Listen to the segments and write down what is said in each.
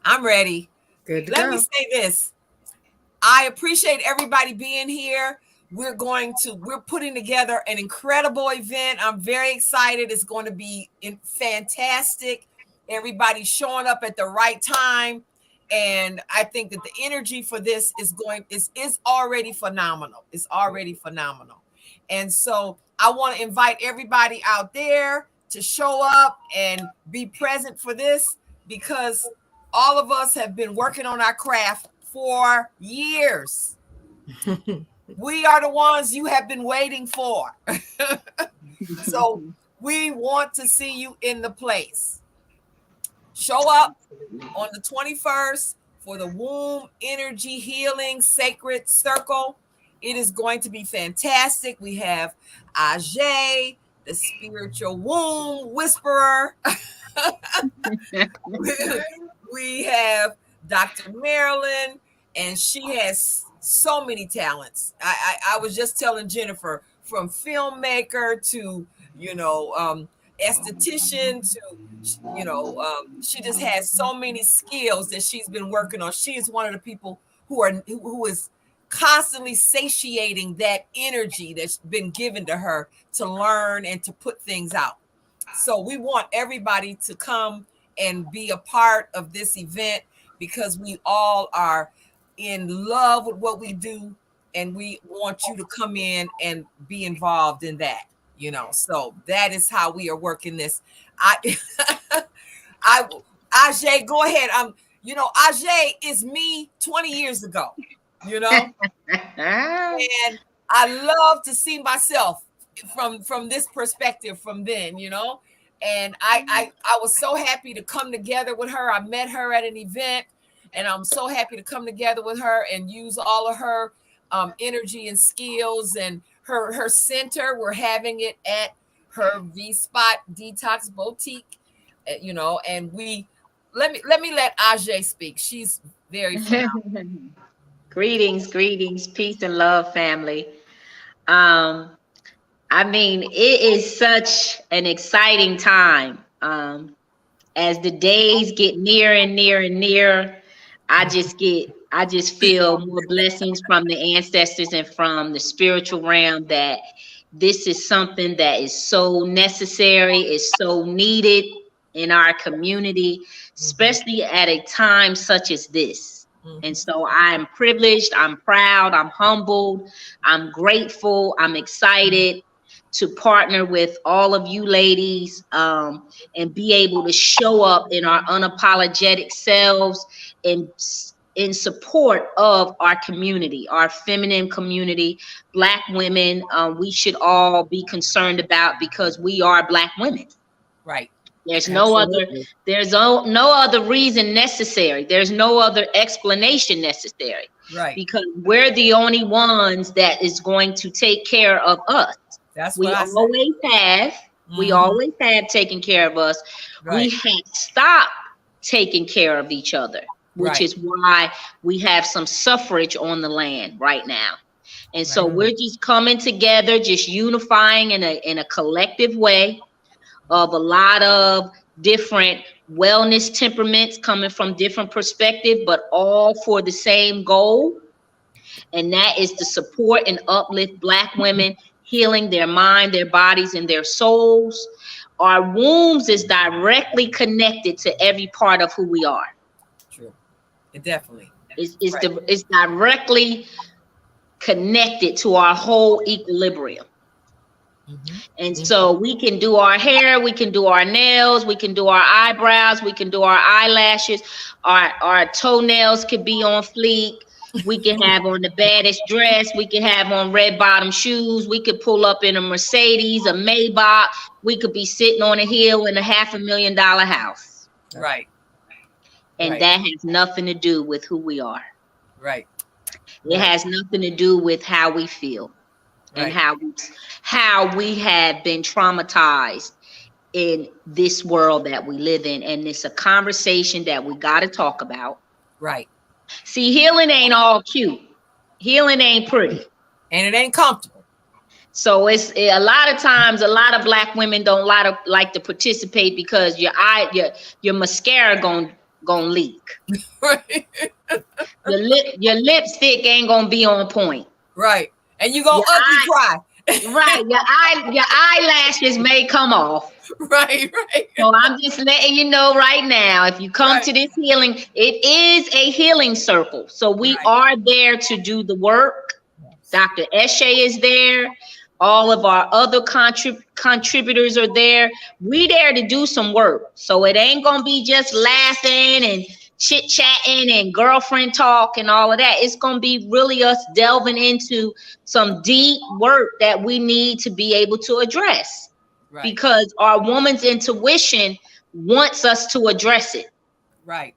I'm ready. Good to Let me go. say this. I appreciate everybody being here. We're putting together an incredible event. I'm very excited. It's going to be fantastic. Everybody's showing up at the right time. And I think that the energy for this is already phenomenal. It's already phenomenal. And so I want to invite everybody out there to show up and be present for this because all of us have been working on our craft for years. We are the ones you have been waiting for. So we want to see you in the place. Show up on the 21st for the Womb Energy Healing Sacred Circle. It is going to be fantastic. We have Aje, the spiritual womb whisperer. We have Dr. Marilyn, and she has so many talents. I was just telling Jennifer, from filmmaker to esthetician to she just has so many skills that she's been working on. She is one of the people who is constantly satiating that energy that's been given to her to learn and to put things out. So we want everybody to come and be a part of this event because we all are in love with what we do, and we want you to come in and be involved in that. So that is how we are working this. Aje, go ahead. Aje is me 20 years ago, and I love to see myself from this perspective from then, and I was so happy to come together with her. I met her at an event, and I'm so happy to come together with her and use all of her energy and skills and her center. We're having it at her VTox Detox Boutique, and let me let Aje speak. She's very phenomenal. Greetings, peace and love, family. I mean, it is such an exciting time. As the days get near and near and near, I just feel more blessings from the ancestors and from the spiritual realm that this is something that is so necessary, is so needed in our community, especially at a time such as this. And so I am privileged, I'm proud, I'm humbled, I'm grateful, I'm excited to partner with all of you ladies and be able to show up in our unapologetic selves and in support of our community, our feminine community, Black women. We should all be concerned about because we are Black women. Right. There's no other reason necessary. There's no other explanation necessary. Right. Because we're the only ones that is going to take care of us. That's what we always have. We always have taken care of us. Right. We have stopped taking care of each other, which is why we have some suffrage on the land right now. And so we're just coming together, just unifying in a collective way of a lot of different wellness temperaments coming from different perspectives, but all for the same goal. And that is to support and uplift Black women, healing their mind, their bodies, and their souls. Our wombs is directly connected to every part of who we are. True. It definitely. It's directly connected to our whole equilibrium. And so we can do our hair, we can do our nails, we can do our eyebrows, we can do our eyelashes, our toenails could be on fleek. We can have on the baddest dress. We can have on red bottom shoes. We could pull up in a Mercedes, a Maybach. We could be sitting on a hill in a $500,000 house. Right. And that has nothing to do with who we are. Right. It has nothing to do with how we feel and how we have been traumatized in this world that we live in. And it's a conversation that we got to talk about. Right. See, healing ain't all cute. Healing ain't pretty. And it ain't comfortable. So it's a lot of times, a lot of Black women don't like to participate because your mascara gonna gonna leak. Right. Your lipstick ain't gonna be on point. Right. And you gonna Your ugly eye, cry. right, your eyelashes may come off. Right, right, So I'm just letting you know right now, if you come right, to this healing, it is a healing circle. So we right. are there to do the work. Yes. Dr. Eshe is there. All of our other contributors are there. We there to do some work. So it ain't gonna be just laughing and chit chatting and girlfriend talk and all of that. It's gonna be really us delving into some deep work that we need to be able to address, Right, because our woman's intuition wants us to address it. right.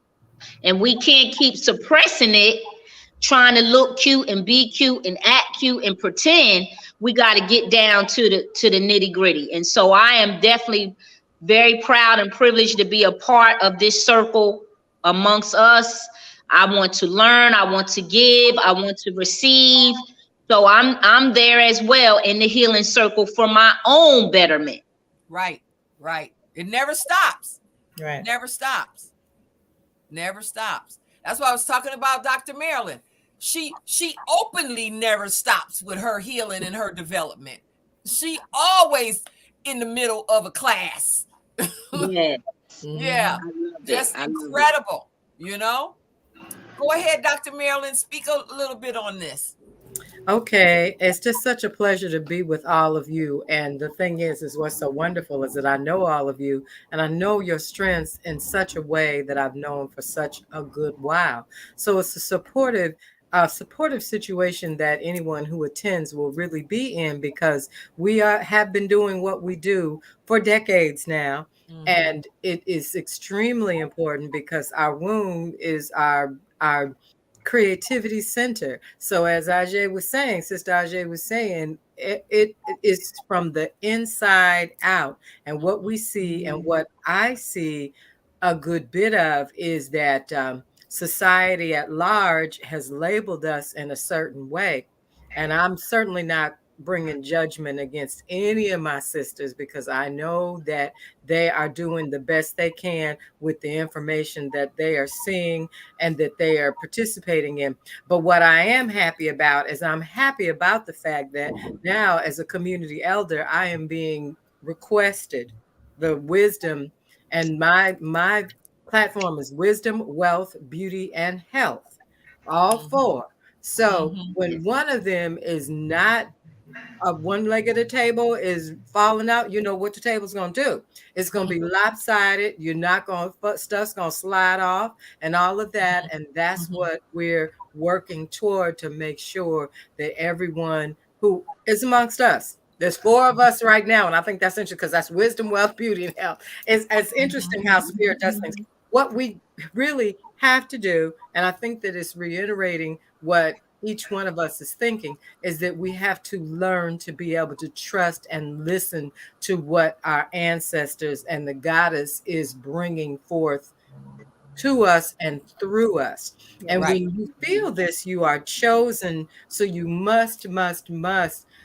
And we can't keep suppressing it, trying to look cute and be cute and act cute and pretend. We got to get down to the nitty gritty. And so I am definitely very proud and privileged to be a part of this circle amongst us. I want to learn, I want to give, I want to receive. So I'm there as well in the healing circle for my own betterment. Right, right. It never stops. Right. Never stops. Never stops. That's why I was talking about Dr. Marilyn. She openly never stops with her healing and her development. She always in the middle of a class. Yeah, Yeah. Mhm. I love it. Just I love it. incredible, you know? Go ahead, Dr. Marilyn. Speak a little bit on this. Okay, it's just such a pleasure to be with all of you. And the thing is what's so wonderful is that I know all of you and I know your strengths in such a way that I've known for such a good while. So it's a supportive situation that anyone who attends will really be in, because we have been doing what we do for decades now. Mm-hmm. And it is extremely important because our womb is our creativity center. So as Aje was saying, Sister Aje was saying, it is from the inside out. And what we see and what I see a good bit of is that society at large has labeled us in a certain way. And I'm certainly not bringing judgment against any of my sisters, because I know that they are doing the best they can with the information that they are seeing and that they are participating in. But what I am happy about is I'm happy about the fact that now, as a community elder, I am being requested the wisdom, and my platform is wisdom, wealth, beauty, and health. All four. So Mm-hmm. when one of them is not, one leg of the table is falling out, you know what the table's going to do. It's going to be lopsided. You're not going to, stuff's going to slide off and all of that. And that's Mm-hmm. what we're working toward, to make sure that everyone who is amongst us, there's four of us right now. And I think that's interesting because that's wisdom, wealth, beauty, and health. It's interesting how spirit does things. What we really have to do, and I think that it's reiterating what each one of us is thinking, is that we have to learn to be able to trust and listen to what our ancestors and the goddess is bringing forth to us and through us. And Right. when you feel this, you are chosen. So you must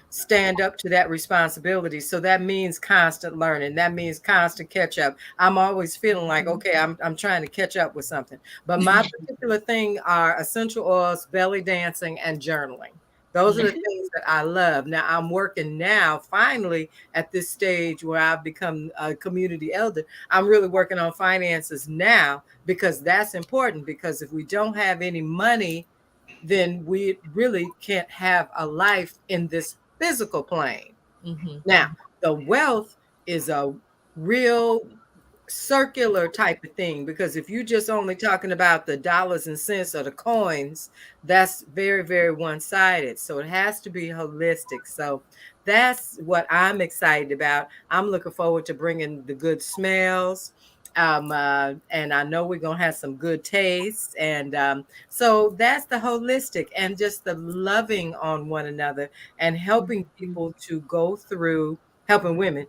stand up to that responsibility. So that means constant learning. That means constant catch up. I'm always feeling like, okay, I'm trying to catch up with something. But my particular thing are essential oils, belly dancing, and journaling. Those are the things that I love. Now I'm working now, finally, at this stage where I've become a community elder. I'm really working on finances now, because that's important. Because if we don't have any money, then we really can't have a life in this physical plane. Mm-hmm. Now, the wealth is a real circular type of thing, because if you just only talking about the dollars and cents or the coins, that's very, very one-sided. So it has to be holistic. So that's what I'm excited about. I'm looking forward to bringing the good smells, and I know we're gonna have some good tastes, and so that's the holistic, and just the loving on one another and helping people to go through, helping women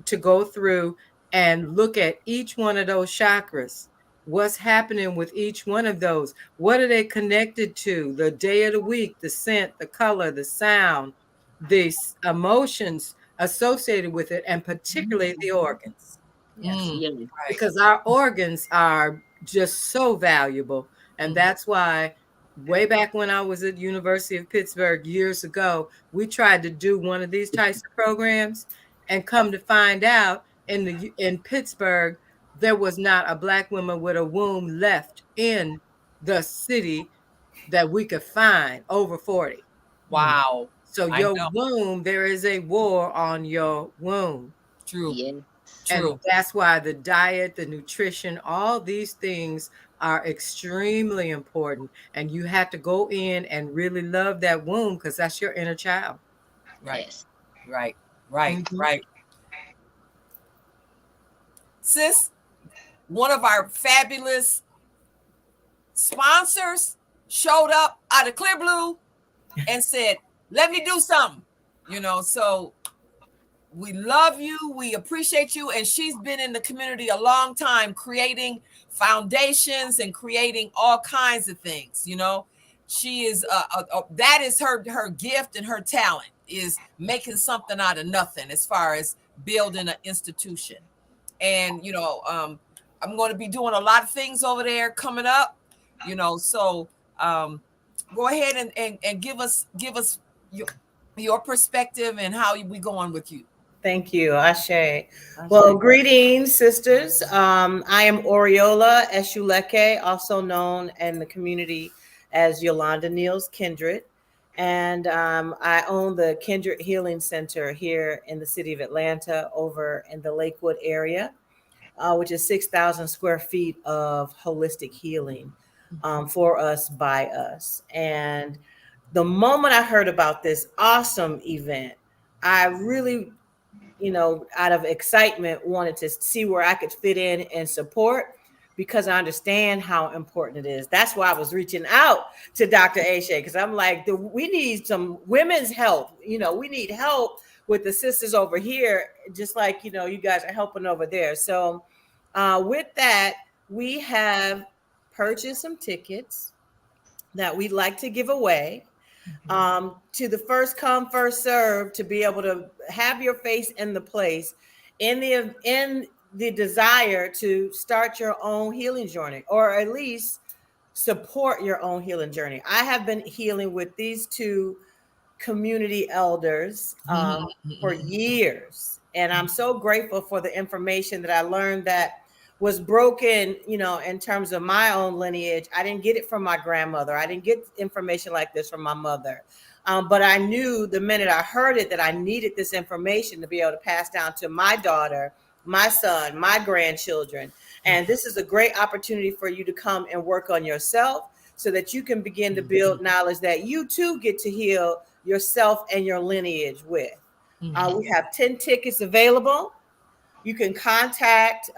to go through and look at each one of those chakras. What's happening with each one of those? What are they connected to? The day of the week, the scent, the color, the sound, the emotions associated with it, and particularly the organs. Yes, Mm. yes. Right. Because our organs are just so valuable. And that's why way back when I was at University of Pittsburgh years ago, we tried to do one of these types of programs, and come to find out in Pittsburgh, there was not a Black woman with a womb left in the city that we could find over 40. Wow. So I your know. womb, there is a war on your womb. True. Yes. And True. that's why the diet, the nutrition, all these things are extremely important. And you have to go in and really love that womb, because that's your inner child. Right. Yes. Right. Right. Mhm. Right. Sis, one of our fabulous sponsors showed up out of clear blue and said, let me do something, so we love you, we appreciate you, and she's been in the community a long time, creating foundations and creating all kinds of things. She is that is her gift, and her talent is making something out of nothing as far as building an institution. And I'm going to be doing a lot of things over there coming up, so go ahead and give us your perspective and how we go on with you. Thank you, Ashe. Well, greetings, sisters. I am Oriola Eshuleke, also known in the community as Yolanda Niels Kindred. And I own the Kindred Healing Center here in the city of Atlanta, over in the Lakewood area, which is 6,000 square feet of holistic healing for us, by us. And the moment I heard about this awesome event, I really, out of excitement, wanted to see where I could fit in and support, because I understand how important it is. That's why I was reaching out to Dr. Aje, because I'm like, we need some women's help. We need help with the sisters over here, just like, you guys are helping over there. So with that, we have purchased some tickets that we'd like to give away to the first come, first serve, to be able to have your face in the place in the desire to start your own healing journey, or at least support your own healing journey. I have been healing with these two community elders for years, and I'm so grateful for the information that I learned that was broken, in terms of my own lineage. I didn't get it from my grandmother. I didn't get information like this from my mother. But I knew the minute I heard it that I needed this information to be able to pass down to my daughter, my son, my grandchildren. And this is a great opportunity for you to come and work on yourself, so that you can begin to build knowledge that you too get to heal yourself and your lineage with. We have 10 tickets available. You can contact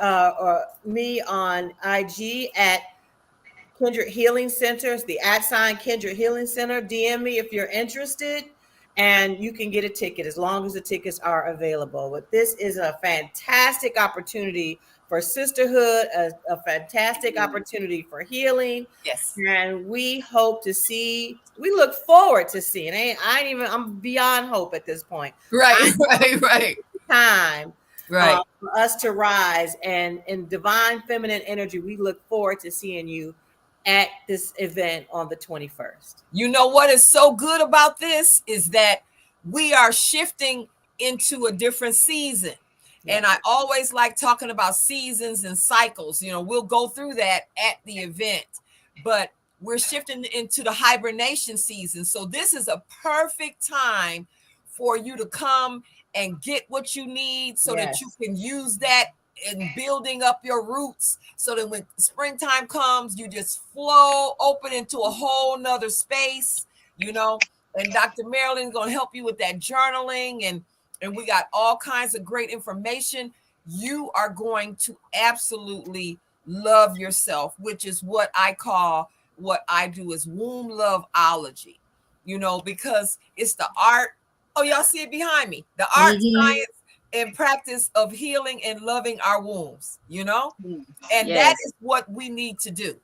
me on IG at Kindred Healing Centers, the @ Kindred Healing Center. DM me if you're interested, and you can get a ticket as long as the tickets are available. But this is a fantastic opportunity for sisterhood, a fantastic opportunity for healing. Yes. And we look forward to seeing. I'm beyond hope at this point. Right. Time. Right. For us to rise, and in divine feminine energy, we look forward to seeing you at this event on the 21st. You know what is so good about this is that we are shifting into a different season. Yeah. And I always like talking about seasons and cycles. We'll go through that at the event, but we're shifting into the hibernation season. So this is a perfect time for you to come and get what you need, so that you can use that in building up your roots, so that when springtime comes, you just flow open into a whole nother space, and Dr. Marilyn is going to help you with that journaling, and we got all kinds of great information. You are going to absolutely love yourself, which is what I do is womb loveology, because it's the art. Oh, y'all see it behind me. The art, science, and practice of healing and loving our wombs, and that is what we need to do.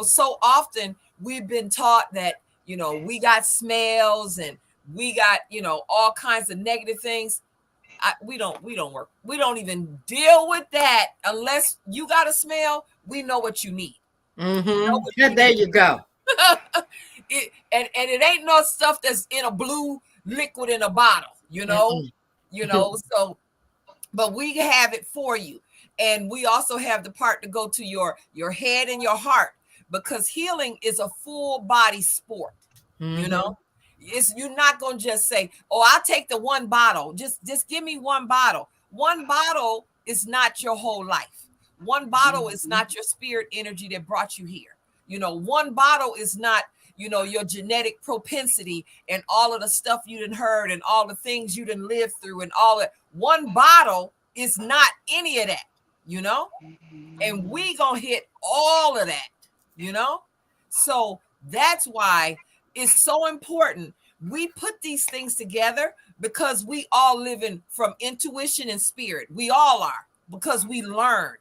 So often we've been taught that, we got smells and we got, all kinds of negative things. We don't work. We don't even deal with that unless you got a smell. we know what you need. Mm-hmm. There you go. And it ain't no stuff that's in a blue liquid in a bottle, you know. So but we have it for you. And we also have the part to go to your head and your heart, because healing is a full body sport. You know, you're not going to just say, oh, I'll take the one bottle. Just give me one bottle. One bottle is not your whole life. One bottle is not your spirit energy that brought you here. You know, one bottle is not, you know, your genetic propensity and all of the stuff you done heard and all the things you done lived through and all that. One bottle is not any of that, you know, and we gonna hit all of that, you know. So that's why it's so important we put these things together, because we all living from intuition and spirit. We all are, because we learned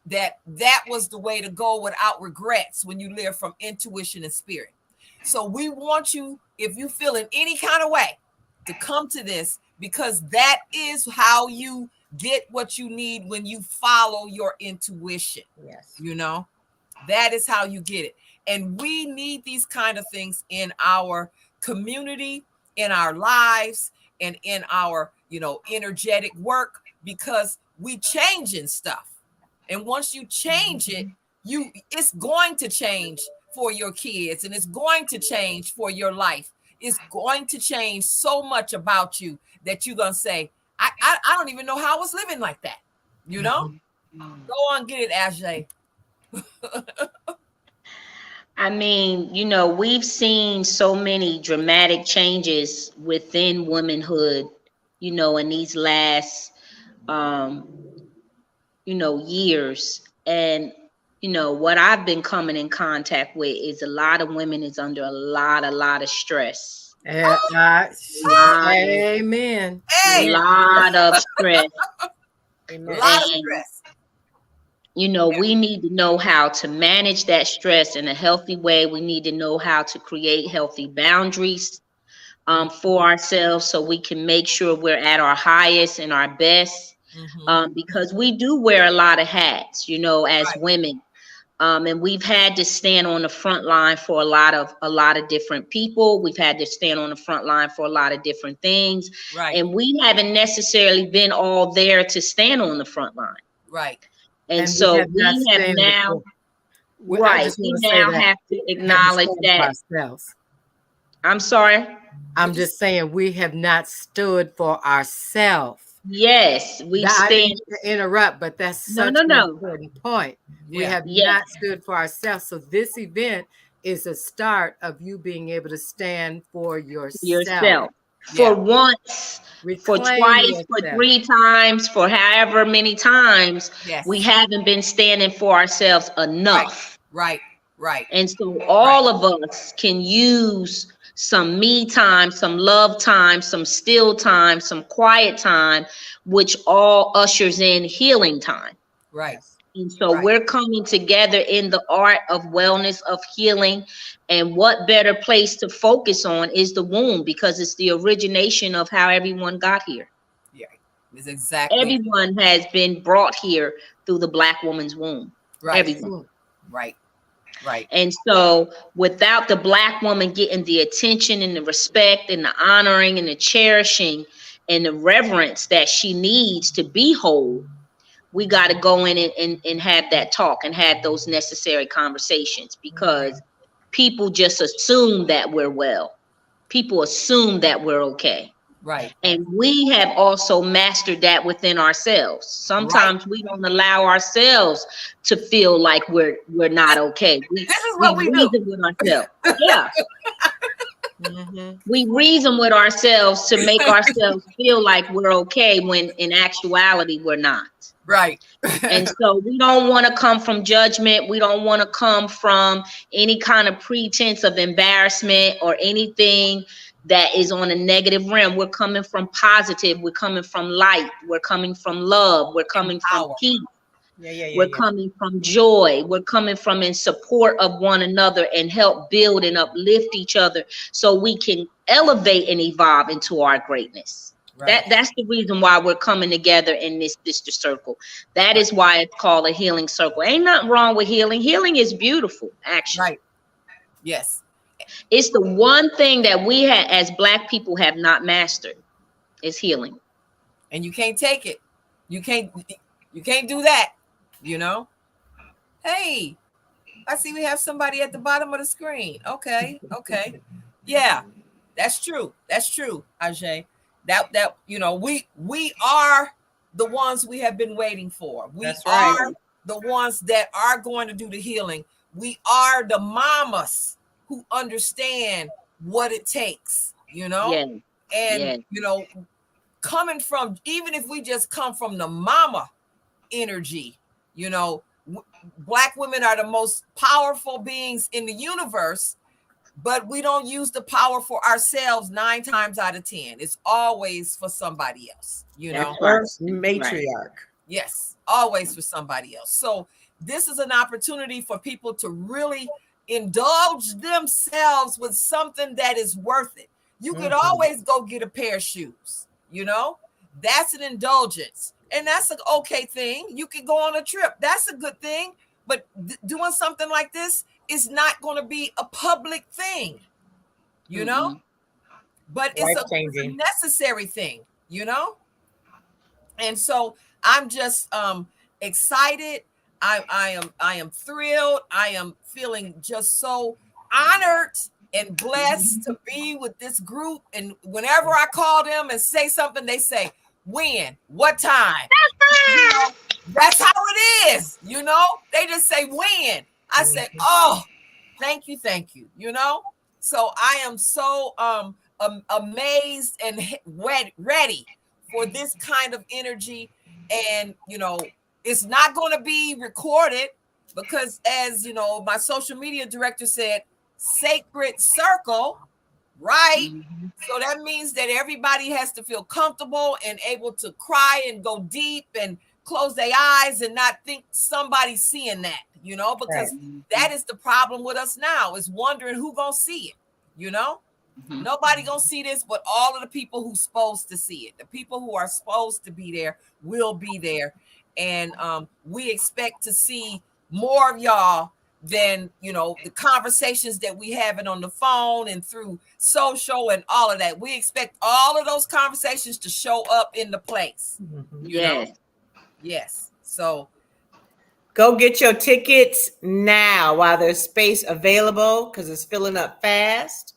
that was the way to go without regrets when you live from intuition and spirit. So we want you, if you feel in any kind of way, to come to this, because that is how you get what you need when you follow your intuition. Yes. You know, that is how you get it. And we need these kind of things in our community, in our lives, and in our, you know, energetic work, because we changing stuff. And once you change it, it's going to change for your kids, and it's going to change for your life. It's going to change so much about you that you're going to say, I don't even know how I was living like that. You know? Go on, get it, Aje. I mean, you know, we've seen so many dramatic changes within womanhood, you know, in these last, you know, years. And, you know, what I've been coming in contact with is a lot of women is under a lot of stress. Amen. A lot of stress. A lot of stress. You know, we need to know how to manage that stress in a healthy way. We need to know how to create healthy boundaries for ourselves, so we can make sure we're at our highest and our best. Because we do wear a lot of hats, you know, as women. And we've had to stand on the front line for a lot of different people. We've had to stand on the front line for a lot of different things. And we haven't necessarily been all there to stand on the front line. And so we have now, we now have to acknowledge that. I'm sorry? I'm just saying we have not stood for ourselves. Yes, we I didn't interrupt, but that's such an important point. We have not stood for ourselves. So this event is a start of you being able to stand for yourself. For once, for twice, for 3 times, for however many times, we haven't been standing for ourselves enough. Right. And so all of us can use some me time, some love time, some still time, some quiet time, which all ushers in healing time. And so we're coming together in the art of wellness, of healing. And what better place to focus on is the womb, because it's the origination of how everyone got here. It's exactly. Everyone has been brought here through the Black woman's womb. Everyone. And so without the Black woman getting the attention and the respect and the honoring and the cherishing and the reverence that she needs to be whole, we got to go in and have that talk and have those necessary conversations, because people just assume that we're well. People assume that we're okay. And we have also mastered that within ourselves. Sometimes we don't allow ourselves to feel like we're not okay. This is what we do with ourselves. We reason with ourselves to make ourselves feel like we're okay, when in actuality we're not. And so we don't want to come from judgment. We don't want to come from any kind of pretense of embarrassment or anything that is on a negative realm. We're coming from positive. We're coming from light. We're coming from love. We're coming from peace. We're coming from joy. We're coming from in support of one another and help build and uplift each other, so we can elevate and evolve into our greatness. Right. That's the reason why we're coming together in this Sistah circle. That is why it's called a healing circle. Ain't nothing wrong with healing. Healing is beautiful, actually. Right. Yes. It's the one thing that we as Black people have not mastered is healing. And you can't take it. You can't do that, you know? Hey, I see we have somebody at the bottom of the screen. Okay. Yeah, that's true. That's true, Aje. That we are the ones we have been waiting for. We That's right. are the ones that are going to do the healing. We are the mamas who understand what it takes, Yeah. and coming from, even if we just come from the mama energy, Black women are the most powerful beings in the universe, but we don't use the power for ourselves 9 times out of 10. It's always for somebody else, That's First right. matriarch. Yes, always for somebody else. So this is an opportunity for people to really indulge themselves with something that is worth it. You could always go get a pair of shoes, that's an indulgence. And that's an okay thing. You could go on a trip. That's a good thing. But doing something like this is not going to be a public thing, but it's a necessary thing, And so I'm just excited. I am thrilled. I am feeling just so honored and blessed to be with this group. And whenever I call them and say something, they say, when, what time? That's how it is. They just say when. I say, oh, thank you. So I am so amazed and ready for this kind of energy. And it's not going to be recorded because, as my social media director said, sacred circle, right? So that means that everybody has to feel comfortable and able to cry and go deep and close their eyes and not think somebody's seeing that, because that is the problem with us now, is wondering who gonna see it, Nobody gonna see this, but all of the people who's supposed to see it. The people who are supposed to be there will be there. And we expect to see more of y'all than, the conversations that we having on the phone and through social and all of that. We expect all of those conversations to show up in the place. Yes. So go get your tickets now while there's space available, because it's filling up fast.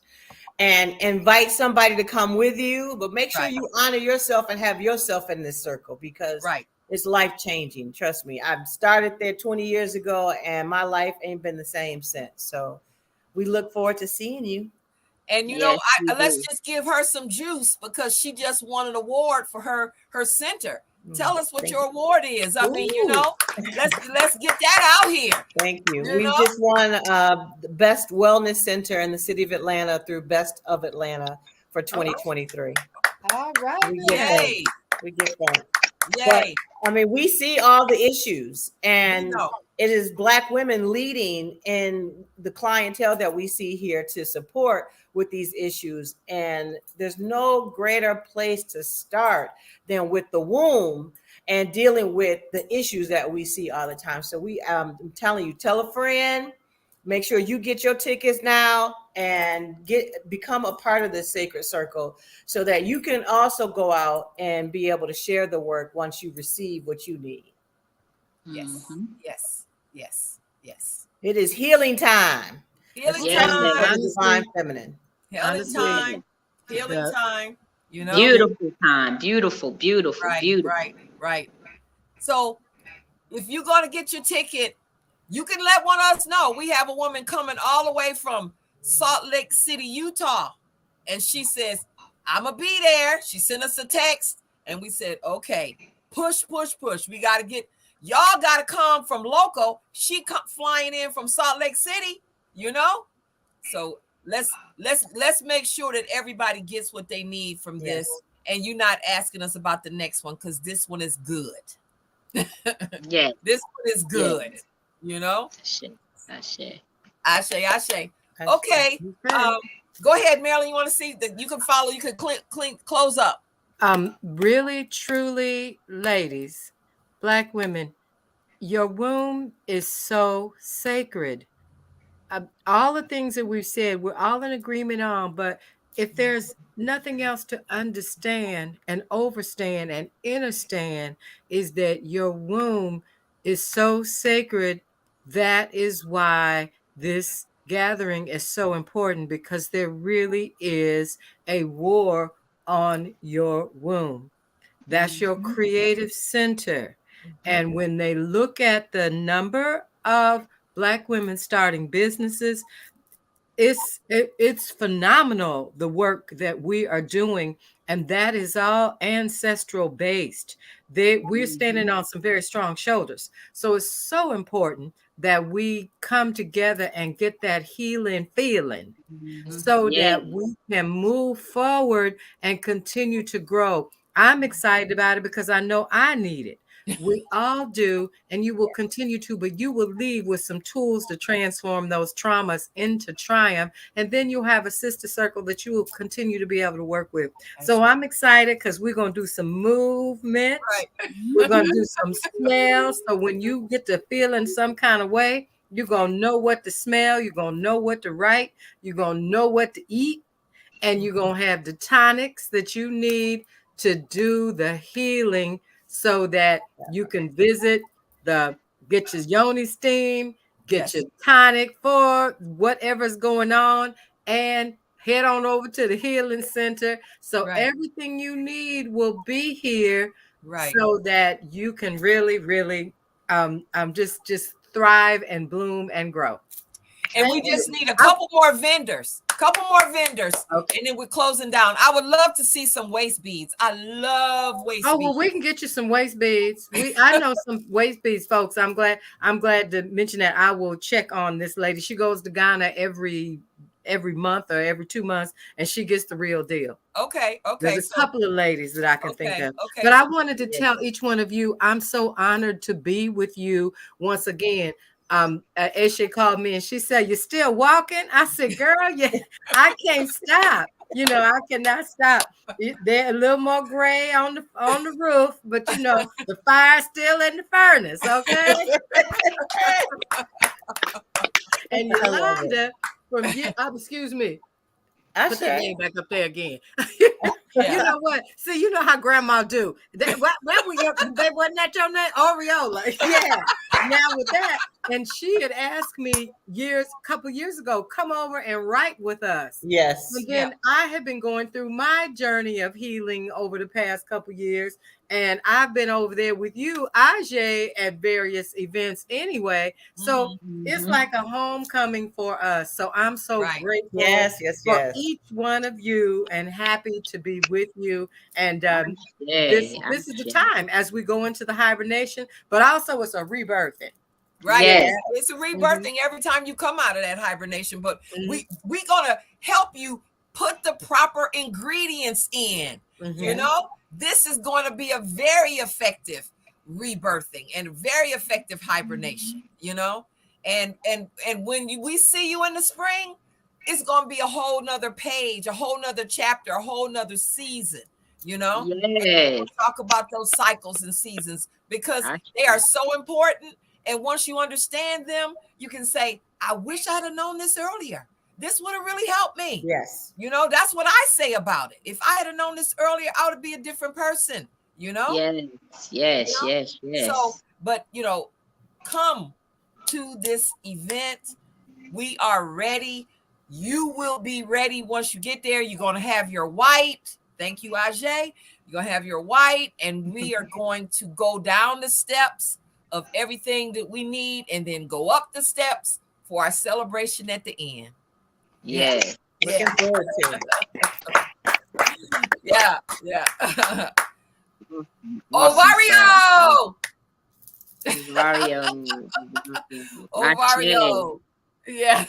And invite somebody to come with you, but make sure you honor yourself and have yourself in this circle, because it's life-changing. Trust me. I've started there 20 years ago and my life ain't been the same since. So we look forward to seeing you. And let's just give her some juice, because she just won an award for her center. Tell us what your award is. I mean, let's get that out here. Thank you. We just won the best wellness center in the city of Atlanta through Best of Atlanta for 2023. All right. We get that. Yay. But, I mean, we see all the issues, and it is Black women leading in the clientele that we see here to support with these issues. And there's no greater place to start than with the womb and dealing with the issues that we see all the time. So I'm telling you, tell a friend, make sure you get your tickets now and become a part of the sacred circle, so that you can also go out and be able to share the work once you receive what you need. Yes. It is healing time. Healing time. Divine feminine. Healing time. Healing time. Beautiful time. Beautiful. Right. So if you're going to get your ticket, you can let one of us know. We have a woman coming all the way from Salt Lake City, Utah. And she says, I'm going to be there. She sent us a text and we said, okay, push. We got to y'all got to come from local. She flying in from Salt Lake City, So let's make sure that everybody gets what they need from this. And you're not asking us about the next one, because this one is good. This one is good. Ashe. Okay. Go ahead, Marilyn. You want to see that you can follow, you can close up. Really, truly, ladies, Black women, your womb is so sacred. All the things that we've said, we're all in agreement on, but if there's nothing else to understand and overstand and understand, is that your womb is so sacred. That is why this gathering is so important, because there really is a war on your womb. That's your creative center. And when they look at the number of Black women starting businesses, it's phenomenal, the work that we are doing, and that is all ancestral based. We're standing on some very strong shoulders, so it's so important that we come together and get that healing feeling, so Yeah. that we can move forward and continue to grow. I'm excited about it because I know I need it. We all do, and you will continue to, but you will leave with some tools to transform those traumas into triumph. And then you'll have a sister circle that you will continue to be able to work with. So I'm excited because we're going to do some movement. Right. We're going to do some smells. So when you get to feeling some kind of way, you're going to know what to smell. You're going to know what to write. You're going to know what to eat. And you're going to have the tonics that you need to do the healing, so that you can get your yoni steam, get your tonic for whatever's going on, and head on over to the healing center. So everything you need will be here, so that you can really, really just thrive and bloom and grow. And we just need a couple more vendors, Okay. and then we're closing down. I would love to see some waist beads. I love waist beads. Oh, well, we can get you some waist beads. I know some waist beads, folks. I'm glad to mention that. I will check on this lady. She goes to Ghana every month or every 2 months, and she gets the real deal. Okay. There's a couple of ladies that I can think of. Okay. But I wanted to tell each one of you, I'm so honored to be with you once again. Aje called me and she said, "You're still walking?" I said, "Girl, yeah, I can't stop. I cannot stop. There's a little more gray on the roof, but the fire's still in the furnace, okay?" And Yolanda excuse me. Put that name back up there again. You know what? See, you know how grandma do. Where wasn't that your name? Oriola. Yeah. Now with that, and she had asked me a couple years ago, come over and write with us. Yes. And then I have been going through my journey of healing over the past couple years. And I've been over there with you, Aje, at various events anyway. So it's like a homecoming for us. So I'm so grateful for each one of you, and happy to be with you. And this is the time as we go into the hibernation, but also it's a rebirthing. Right. Yes. It's a rebirthing every time you come out of that hibernation. But we gonna help you put the proper ingredients in. This is going to be a very effective rebirthing and very effective hibernation, and when we see you in the spring, it's going to be a whole nother page, a whole nother chapter, a whole nother season, And we'll talk about those cycles and seasons, because they are so important. And once you understand them, you can say, I wish I'd have known this earlier. This would have really helped me. Yes. That's what I say about it. If I had known this earlier, I would be a different person, Yes. So, but, come to this event. We are ready. You will be ready once you get there. You're going to have your white. Thank you, Aje. You're going to have your white, and we are going to go down the steps of everything that we need, and then go up the steps for our celebration at the end. Yes. Looking forward to it. Yeah. Ovario! Ovario. Yeah.